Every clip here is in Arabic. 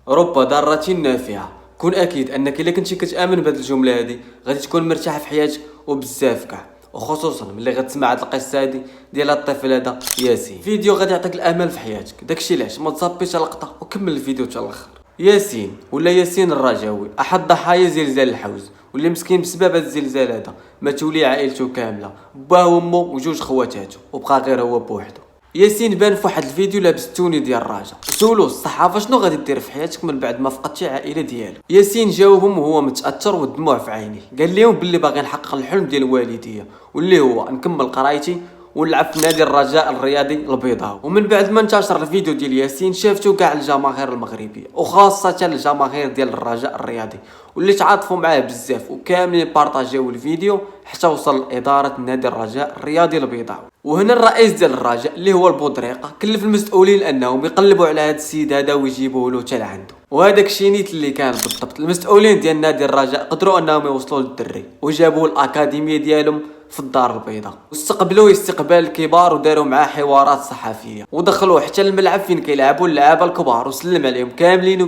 رب ضارة نافعة. كون اكيد انك الا كنتي كتامن بهذه الجمله هذه غادي تكون مرتاح في حياتك وبزاف كاع، وخصوصا ملي غتسمع هاد القصه هادي ديال الطفل هذا ياسين. فيديو غادي يعطيك الامل في حياتك، داكشي علاش ما تصابيش لقطه وكمل الفيديو حتى الاخر. ياسين ولا ياسين الرجاوي احد ضحايا زلزال الحوز، واللي مسكين بسبب هاد الزلزال هذا ماتوا ليه عائلته كامله، باه وامه وجوج خواتاته، وبقى غير هو بوحده. ياسين بان في واحد الفيديو لابس التوني ديال الراجا، سولوه الصحافه شنو غادي دير في حياتك من بعد ما فقدتي العائله ديالو. ياسين جاوبهم وهو متاثر والدموع في عينيه، قال لهم باللي باغي نحقق الحلم ديال والديا، واللي هو نكمل قرايتي ونلعب في نادي الرجاء الرياضي البيضاوي. ومن بعد ما انتشر الفيديو ديال ياسين شافتو كاع الجماهير المغربيه وخاصه الجماهير ديال الرجاء الرياضي، واللي تعاطفوا معاه بزاف وكاملين بارطاجيو الفيديو حتى وصل لاداره نادي الرجاء الرياضي البيضاوي. وهنا الرئيس ديال الرجاء اللي هو البودريقه كلف المسؤولين انهم يقلبوا على هذا السيد هذا ويجيبوه له حتى لعنده. وهذاك الشيء نيت اللي كان بالضبط. المسؤولين ديال نادي الرجاء قدروا انهم يوصلوا للدري وجابوه الاكاديميه ديالهم في الدار البيضاء، واستقبلوه استقبال الكبار وداروا معاه حوارات صحفيه، ودخلوه حتى الملعب فين كيلعبوا اللعابه الكبار وسلم عليهم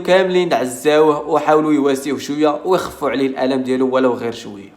كاملين عزاوه وحاولوا يواسيوه شويه ويخفوا عليه الالم ديالو ولو غير شويه.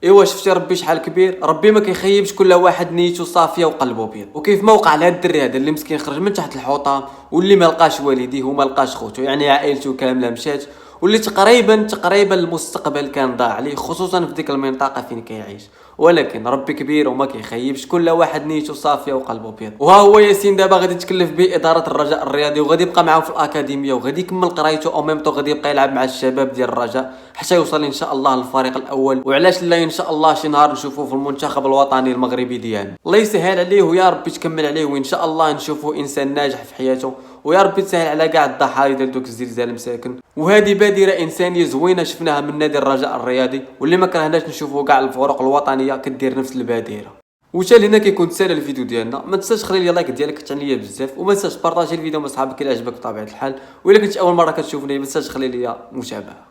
ايوا شفتي ربي شحال كبير، ربي ما كيخيبش كل واحد نيته صافيه وقلبه بيض. وكيف ما وقع لهاد الدري هذا اللي مسكين خرج من تحت الحطام واللي ما لقاش والديه وما لقاش خوتو، يعني عائلته كامله مشات، واللي تقريبا المستقبل كان ضاع عليه خصوصا في ديك المنطقه فين كيعيش. ولكن ربي كبير وما كيخيبش كل واحد نيته صافيه وقلبه بيض. وها هو ياسين دابا غادي يتكلف به اداره الرجاء الرياضي، وغادي يبقى معاهم في الاكاديميه وغادي يكمل قرايته او ميمطو غادي يبقى يلعب مع الشباب ديال الرجاء حتى يوصل ان شاء الله للفريق الاول. وعلاش لا ان شاء الله شي نهار نشوفوه في المنتخب الوطني المغربي ديالنا. الله يسهل عليه ويا ربي تكمل عليه، وان شاء الله نشوفوه انسان ناجح في حياته، ويا ربي تسهل على كاع الضحايا ديال دوك الزلزال المساكن. وهذه بادره انسانيه زوينه شفناها من نادي الرجاء الرياضي، واللي ما كرهناش نشوفوا كاع الفرق الوطنيه كدير نفس البادره. وتا هنا كيكون تسالى الفيديو ديالنا، ما تنساش خلي لي لايك ديالك تعني ليا بزاف، وما تنساش بارطاجي الفيديو مع صحابك اللي عجبك بطبيعه الحال، والا كنت اول مره كتشوفني ما تنساش خلي لي متابعه.